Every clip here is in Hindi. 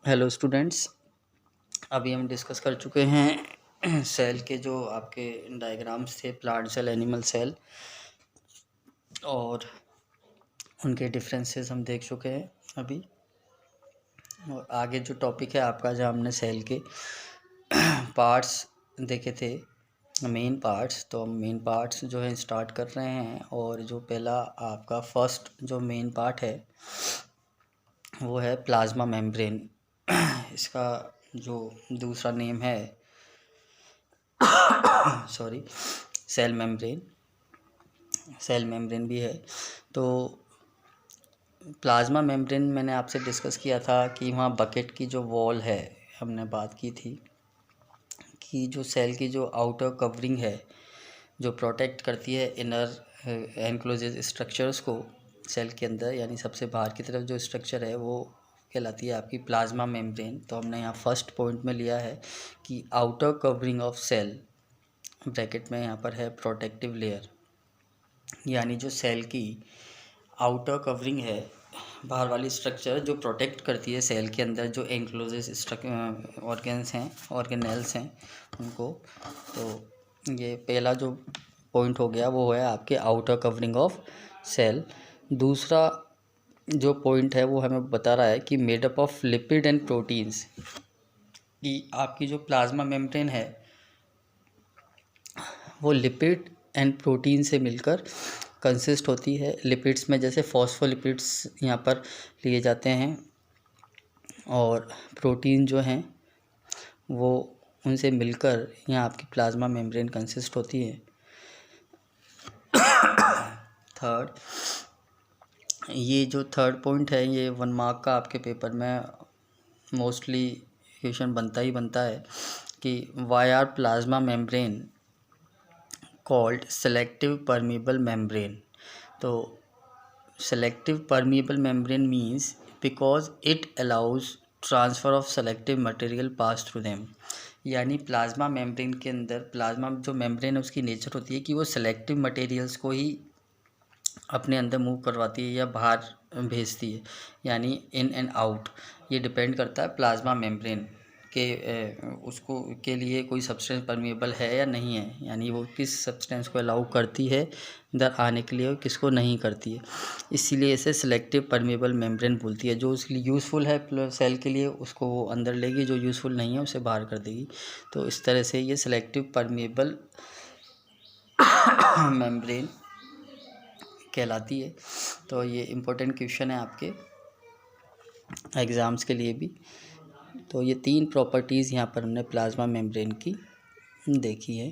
Hello students. अभी हम डिस्कस कर चुके हैं सेल के जो आपके डायग्राम्स थे, प्लांट सेल, एनिमल सेल, और उनके डिफरेंसेस हम देख चुके हैं अभी। और आगे जो टॉपिक है आपका, जहाँ हमने सेल के पार्ट्स देखे थे, मेन पार्ट्स, तो हम मेन पार्ट्स जो है स्टार्ट कर रहे हैं। और जो पहला आपका फर्स्ट जो मेन पार्ट है वो है प्लाज्मा मेम्ब्रेन। इसका जो दूसरा नेम है सॉरी सेल मेम्ब्रेन भी है। तो प्लाज्मा मेम्ब्रेन मैंने आपसे डिस्कस किया था कि वहाँ बकेट की जो वॉल है, हमने बात की थी कि जो सेल की जो आउटर कवरिंग है जो प्रोटेक्ट करती है इनर एनक्लोजेज स्ट्रक्चर्स को सेल के अंदर, यानी सबसे बाहर की तरफ जो स्ट्रक्चर है वो कहलाती है आपकी प्लाज्मा मेम्ब्रेन। तो हमने यहाँ फर्स्ट पॉइंट में लिया है कि outer covering of cell, bracket में यहाँ पर है प्रोटेक्टिव लेयर, यानी जो सेल की आउटर कवरिंग है, बाहर वाली स्ट्रक्चर जो प्रोटेक्ट करती है सेल के अंदर जो एंक्लोजेस ऑर्गेन्स हैं, ऑर्गेनेल्स हैं उनको। तो ये पहला जो पॉइंट हो गया वो है आपके आउटर कवरिंग ऑफ सेल। दूसरा जो पॉइंट है वो हमें बता रहा है कि made up of lipid and proteins, कि आपकी जो प्लाज्मा मेम्ब्रेन है वो लिपिड एंड प्रोटीन से मिलकर कंसिस्ट होती है। लिपिड्स में जैसे फॉस्फोलिपिड्स यहाँ पर लिए जाते हैं, और प्रोटीन जो हैं वो उनसे मिलकर यहाँ आपकी प्लाज्मा मेम्ब्रेन कंसिस्ट होती है। थर्ड, ये जो थर्ड पॉइंट है ये 1 मार्क का आपके पेपर में मोस्टली क्वेश्चन बनता ही बनता है कि why are plasma membrane called selective permeable membrane. तो selective permeable membrane means because it allows transfer of selective material pass through them। यानी प्लाज्मा मेम्ब्रेन के अंदर, प्लाज्मा जो मेम्ब्रेन है उसकी नेचर होती है कि वो सेलेक्टिव मटेरियल्स को ही अपने अंदर मूव करवाती है या बाहर भेजती है, यानी इन एंड आउट। ये डिपेंड करता है प्लाज्मा मेम्ब्रेन के उसको के लिए कोई सब्सटेंस परमिएबल है या नहीं है, यानी वो किस सब्सटेंस को अलाउ करती है अंदर आने के लिए और किसको नहीं करती है। इसीलिए इसे सिलेक्टिव परमिएबल मेम्ब्रेन बोलती है। जो उसके लिए यूज़फुल है सेल के लिए उसको वो अंदर लेगी, जो यूज़फुल नहीं है उसे बाहर कर देगी। तो इस तरह से ये सिलेक्टिव परमिएबल मेम्ब्रेन कहलाती है। तो ये इम्पोर्टेंट क्वेश्चन है आपके एग्ज़ाम्स के लिए भी। तो ये 3 प्रॉपर्टीज़ यहाँ पर हमने प्लाज्मा मेम्ब्रेन की देखी है।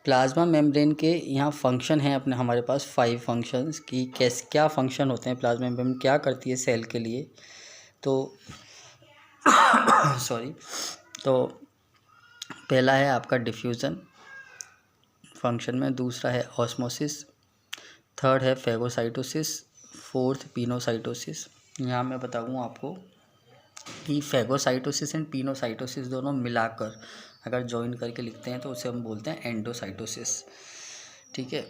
प्लाज्मा मेम्ब्रेन के यहाँ फंक्शन है अपने हमारे पास 5 फंक्शंस, कि कैसे क्या फंक्शन होते हैं, प्लाज्मा मेम्ब्रेन क्या करती है सेल के लिए। तो सॉरी, तो पहला है आपका डिफ्यूज़न फंक्शन में, दूसरा है ऑस्मोसिस, थर्ड है फेगोसाइटोसिस, फोर्थ पिनोसाइटोसिस। यहाँ मैं बताऊँ आपको कि फेगोसाइटोसिस एंड पिनोसाइटोसिस दोनों मिलाकर अगर जॉइन करके लिखते हैं तो उसे हम बोलते हैं एंडोसाइटोसिस, ठीक है।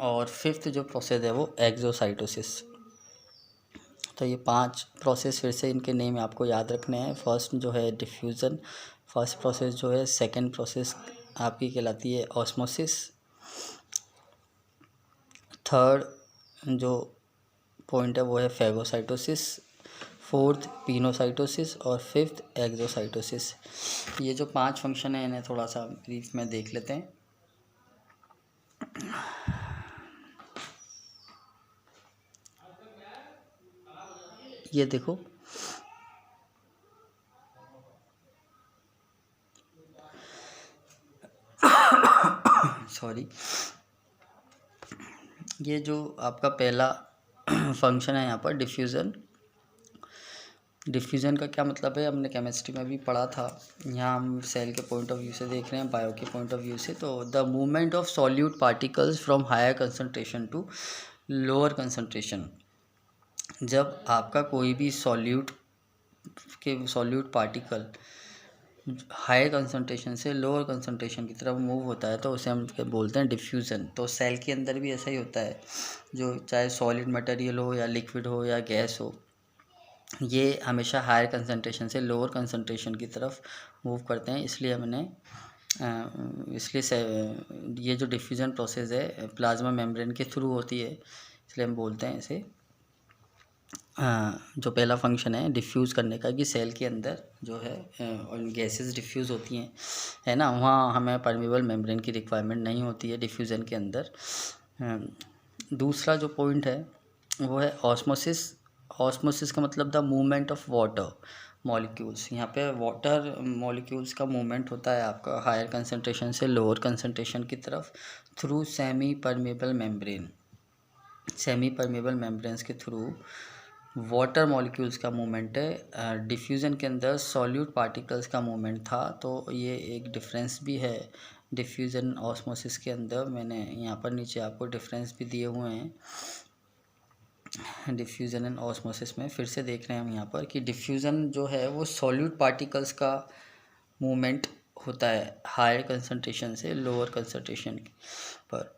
और फिफ्थ जो प्रोसेस है वो एक्सोसाइटोसिस। तो ये 5 प्रोसेस फिर से इनके नेम आपको याद रखने हैं। फर्स्ट जो है डिफ्यूज़न, फर्स्ट प्रोसेस जो है, सेकंड प्रोसेस आपकी कहलाती है ऑस्मोसिस, थर्ड जो पॉइंट है वो है फेगोसाइटोसिस, फोर्थ पिनोसाइटोसिस और फिफ्थ एक्सोसाइटोसिस। ये जो 5 फंक्शन है इन्हें थोड़ा सा ब्रीफ में देख लेते हैं। ये देखो, सॉरी, ये जो आपका पहला फंक्शन है यहाँ पर डिफ्यूज़न। डिफ्यूज़न का क्या मतलब है, हमने केमिस्ट्री में भी पढ़ा था। यहाँ हम सेल के पॉइंट ऑफ व्यू से देख रहे हैं, बायो के पॉइंट ऑफ व्यू से। तो the movement of solute particles from higher concentration to lower concentration. जब आपका कोई भी सॉल्यूट पार्टिकल हाई कंसनट्रेशन से लोअर कंसनट्रेशन की तरफ मूव होता है तो उसे हम बोलते हैं डिफ्यूज़न। तो सेल के अंदर भी ऐसा ही होता है, जो चाहे सॉलिड मटेरियल हो या लिक्विड हो या गैस हो, ये हमेशा हायर कंसंट्रेशन से लोअर कंसंट्रेशन की तरफ मूव करते हैं, इसलिए इसलिए ये जो डिफ्यूज़न प्रोसेस है प्लाज्मा मेम्ब्रेन के थ्रू होती है, इसलिए हम बोलते हैं इसे जो पहला फंक्शन है डिफ्यूज़ करने का, कि सेल के अंदर जो है गैसेस डिफ्यूज़ होती हैं, है ना, वहाँ हमें परमेबल मेम्ब्रेन की रिक्वायरमेंट नहीं होती है डिफ्यूज़न के अंदर। दूसरा जो पॉइंट है वो है ऑस्मोसिस। ऑस्मोसिस का मतलब the movement of water molecules. यहाँ पे वाटर मॉलिक्यूल्स का मूवमेंट होता है आपका हायर कंसंट्रेशन से लोअर कंसंट्रेशन की तरफ through semi permeable membrane. Semi permeable membranes के थ्रू वाटर मॉलिक्यूल्स का मूवमेंट है। डिफ्यूज़न के अंदर सॉल्यूट पार्टिकल्स का मूवमेंट था, तो ये एक डिफरेंस भी है डिफ्यूज़न ऑस्मोसिस के अंदर। मैंने यहाँ पर नीचे आपको डिफरेंस भी दिए हुए हैं डिफ्यूज़न एंड ऑस्मोसिस में। फिर से देख रहे हैं हम यहाँ पर कि डिफ्यूज़न जो है वो सॉल्यूट पार्टिकल्स का मूवमेंट होता है हायर कंसंट्रेशन से लोअर कंसंट्रेशन पर।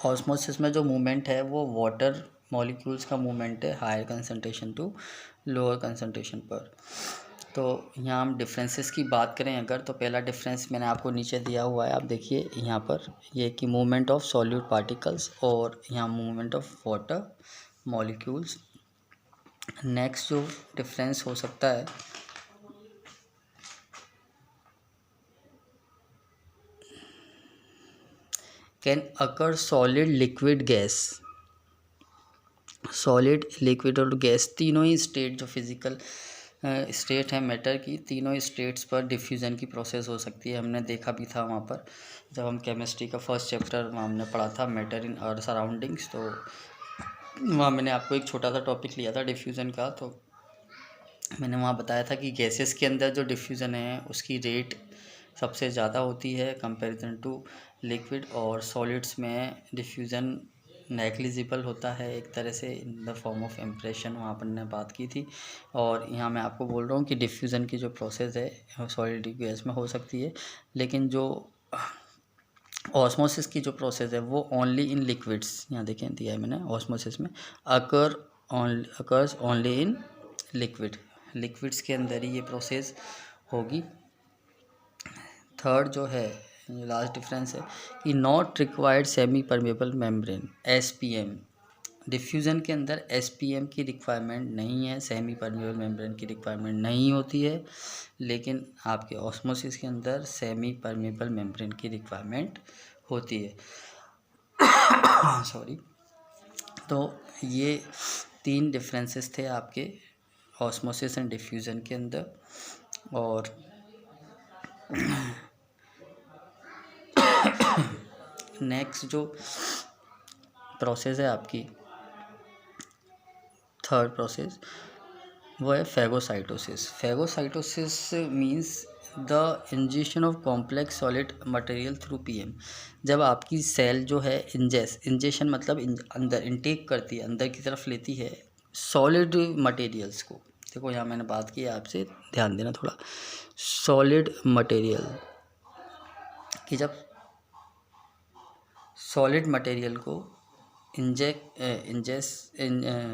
ऑस्मोसिस में जो मूवमेंट है वो वाटर मॉलिक्यूल्स का मूवमेंट है higher concentration to lower concentration पर। तो यहाँ हम डिफरेंसेस की बात करें अगर, तो पहला डिफरेंस मैंने आपको नीचे दिया हुआ है, आप देखिए यहाँ पर, ये कि मूवमेंट ऑफ सॉल्यूट पार्टिकल्स और यहाँ movement of water molecules. Next जो डिफरेंस हो सकता है can occur solid liquid gas. Solid liquid और गैस तीनों ही स्टेट जो फिज़िकल स्टेट है मैटर की, तीनों ही स्टेट्स पर डिफ्यूज़न की प्रोसेस हो सकती है। हमने देखा भी था वहाँ पर जब हम केमिस्ट्री का फर्स्ट चैप्टर हमने पढ़ा था मैटर इन अर्थ सराउंडिंग्स, तो वहाँ मैंने आपको एक छोटा सा टॉपिक लिया था डिफ्यूज़न का। तो मैंने वहाँ बताया था कि गैसेस के अंदर जो डिफ्यूज़न है उसकी रेट सबसे ज़्यादा होती है कंपैरिजन टू लिक्विड, और सॉलिड्स में डिफ्यूज़न नेग्लिजिबल होता है एक तरह से in the form of impression, वहाँ पर ने बात की थी। और यहाँ मैं आपको बोल रहा हूँ कि डिफ्यूज़न की जो प्रोसेस है सॉलिड गैस में हो सकती है, लेकिन जो ऑस्मोसिस की जो प्रोसेस है वो ओनली इन लिक्विड्स, यहाँ देखें दिया है मैंने ऑस्मोसिस में, अकर्स ओनली इन लिक्विड्स के अंदर ही ये प्रोसेस होगी। थर्ड जो है लास्ट डिफरेंस है कि not required semi permeable membrane SPM। Diffusion के अंदर SPM की रिक्वायरमेंट नहीं है, सेमी परमेबल मेम्ब्रेन की रिक्वायरमेंट नहीं होती है, लेकिन आपके ऑस्मोसिस के अंदर सेमी परमेबल मेम्ब्रेन की रिक्वायरमेंट होती है। सॉरी। तो ये 3 डिफरेंसेस थे आपके ऑस्मोसिस एंड डिफ्यूज़न के अंदर। और नेक्स्ट जो प्रोसेस है आपकी थर्ड प्रोसेस वो है phagocytosis. Phagocytosis means the injection of complex solid material through PM। जब आपकी सेल जो है इंजेक्शन मतलब अंदर इनटेक करती है, अंदर की तरफ लेती है सॉलिड मटेरियल्स को। देखो यहाँ मैंने बात की आपसे, ध्यान देना थोड़ा। सॉलिड मटेरियल कि जब सॉलिड मटेरियल को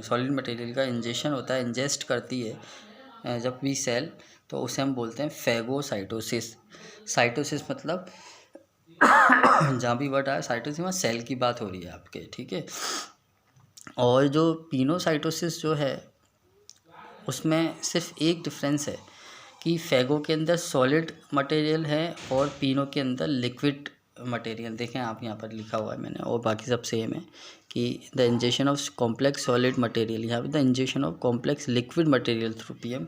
सॉलिड मटेरियल का इंजेक्शन होता है, इंजेस्ट करती है जब भी सेल, तो उसे हम बोलते हैं फेगोसाइटोसिस। साइटोसिस मतलब जहाँ भी वर्ड आया साइटोसिस में सेल की बात हो रही है आपके, ठीक है। और जो पिनोसाइटोसिस जो है उसमें सिर्फ एक डिफरेंस है कि फेगो के अंदर सॉलिड मटेरियल है और पिनो के अंदर लिक्विड मटेरियल। देखें आप यहाँ पर लिखा हुआ है मैंने, और बाकी सब सेम है कि the injection of complex solid material, यहाँ पे the injection of complex liquid material through PM।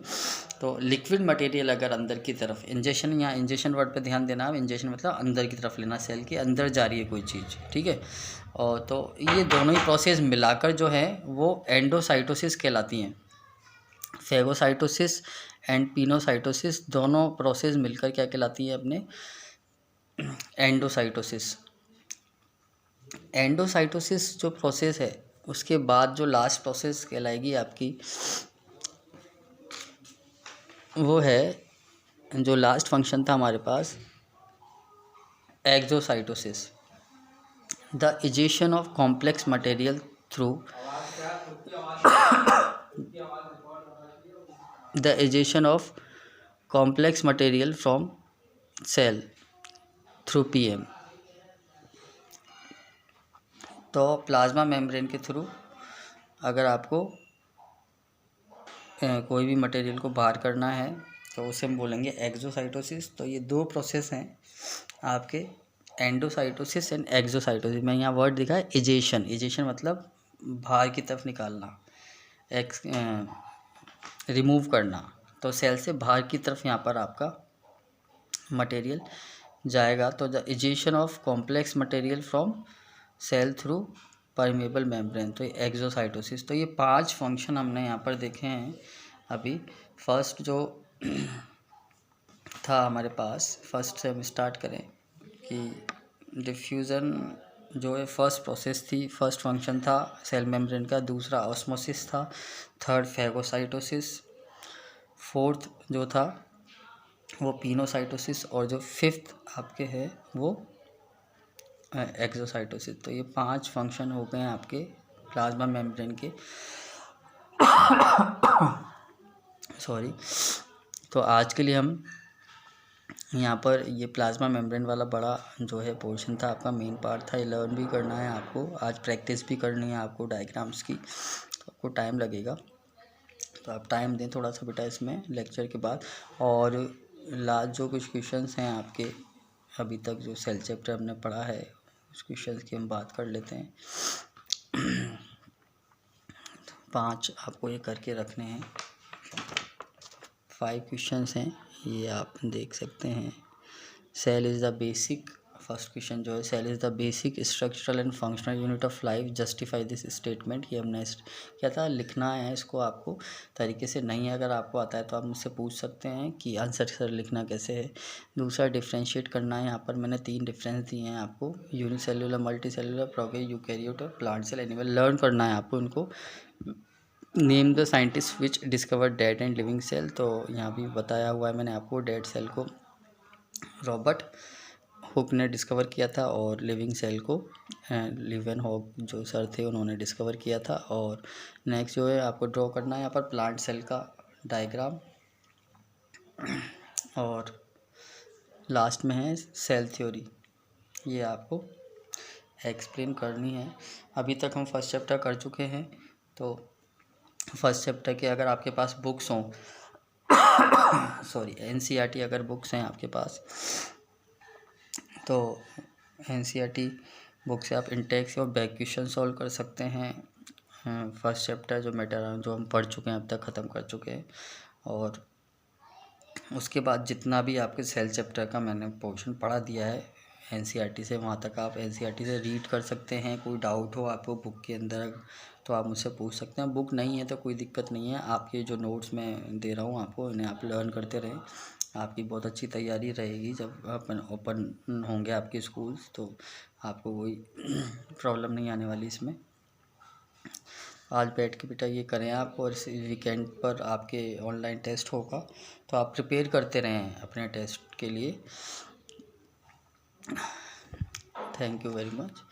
तो लिक्विड मटेरियल अगर अंदर की तरफ इंजेक्शन, यहाँ इंजेक्शन वर्ड पे ध्यान देना, इंजेक्शन मतलब अंदर की तरफ लेना, सेल के अंदर जा रही है कोई चीज़, ठीक है। और तो ये दोनों ही प्रोसेस मिलाकर जो है वो एंडोसाइटोसिस कहलाती हैं। फेगोसाइटोसिस एंड पिनोसाइटोसिस दोनों प्रोसेस मिलकर क्या कहलाती है अपने एंडोसाइटोसिस। एंडोसाइटोसिस जो प्रोसेस है उसके बाद जो लास्ट प्रोसेस कहलाएगी आपकी वो है, जो लास्ट फंक्शन था हमारे पास, exocytosis. The egestion of complex material through the egestion of complex material from cell through PM. तो प्लाज्मा मेम्ब्रेन के थ्रू अगर आपको कोई भी मटेरियल को बाहर करना है तो उसे हम बोलेंगे एक्सोसाइटोसिस। तो ये दो प्रोसेस हैं आपके, एंडोसाइटोसिस एंड एक्सोसाइटोसिस। मैं यहाँ वर्ड दिखा है एजेशन। एजेशन मतलब बाहर की तरफ निकालना, रिमूव करना। तो सेल से बाहर की तरफ यहाँ पर आपका मटेरियल जाएगा। तो the egestion of complex material from cell through permeable membrane, तो एक्सोसाइटोसिस। तो ये 5 फंक्शन हमने यहाँ पर देखे हैं अभी। फर्स्ट जो था हमारे पास, फर्स्ट से हम स्टार्ट करें कि डिफ्यूज़न जो है फर्स्ट प्रोसेस थी, फर्स्ट फंक्शन था सेल मेम्ब्रेन का। दूसरा ऑस्मोसिस था, थर्ड फैगोसाइटोसिस, फोर्थ जो था वो पिनोसाइटोसिस, और जो फिफ्थ आपके है वो एक्सोसाइटोसिस। तो ये 5 फंक्शन हो गए हैं आपके प्लाज्मा मेम्ब्रेन के। सॉरी। तो आज के लिए हम यहाँ पर ये प्लाज्मा मेम्ब्रेन वाला बड़ा जो है पोर्शन था, आपका मेन पार्ट था। ये लर्न भी करना है आपको, आज प्रैक्टिस भी करनी है आपको डायग्राम्स की। तो आपको टाइम लगेगा, तो आप टाइम दें थोड़ा सा बेटा इसमें लेक्चर के बाद। और लास्ट जो कुछ क्वेश्चंस हैं आपके अभी तक जो सेल चैप्टर हमने पढ़ा है उस क्वेश्चंस की हम बात कर लेते हैं। 5 आपको ये करके रखने हैं। 5 क्वेश्चंस हैं, ये आप देख सकते हैं। Cell is the basic, first question जो है, cell is the basic structural and functional unit of life, justify this statement. ये हमने क्या था लिखना है इसको आपको तरीके से। नहीं अगर आपको आता है तो आप मुझसे पूछ सकते हैं कि आंसर सर लिखना कैसे है। दूसरा डिफ्रेंशिएट करना है। यहाँ पर मैंने 3 डिफरेंस दिए हैं आपको, यूनिसेल्युलर, मल्टी सेल्युलर, प्रोके, यूकैरियोट और प्लांट सेल, एनिमल। लर्न करना है आपको इनको। Name the scientist which discover dead and living cell. तो यहाँ भी बताया हुआ है मैंने आपको, डेड सेल को रॉबर्ट हुक ने डिस्कवर किया था और लिविंग सेल को लिवेन हॉक जो सर थे उन्होंने डिस्कवर किया था। और नेक्स्ट जो है आपको ड्रॉ करना है यहाँ पर प्लांट सेल का डायग्राम, और लास्ट में है सेल थ्योरी, ये आपको एक्सप्लेन करनी है। अभी तक हम फर्स्ट चैप्टर कर चुके हैं। तो फर्स्ट चैप्टर के अगर आपके पास बुक्स हों सॉरी एनसीईआरटी अगर बुक्स हैं आपके पास तो एनसीईआरटी बुक से आप इंटेक्स और बैक क्वेश्चन सॉल्व कर सकते हैं। फर्स्ट चैप्टर जो मैटर जो हम पढ़ चुके हैं अब तक ख़त्म कर चुके हैं। और उसके बाद जितना भी आपके सेल चैप्टर का मैंने पोर्शन पढ़ा दिया है एनसीईआरटी से, वहाँ तक आप एनसीईआरटी से रीड कर सकते हैं। कोई डाउट हो आपको बुक के अंदर तो आप मुझसे पूछ सकते हैं। बुक नहीं है तो कोई दिक्कत नहीं है, आपके जो नोट्स मैं दे रहा हूँ आपको इन्हें आप लर्न करते रहें। आपकी बहुत अच्छी तैयारी रहेगी जब ओपन होंगे आपके स्कूल्स, तो आपको कोई प्रॉब्लम नहीं आने वाली इसमें। आज बैठ के बेटा ये करें आप, और इस वीकेंड पर आपके ऑनलाइन टेस्ट होगा तो आप प्रिपेयर करते रहें अपने टेस्ट के लिए। Thank you very much.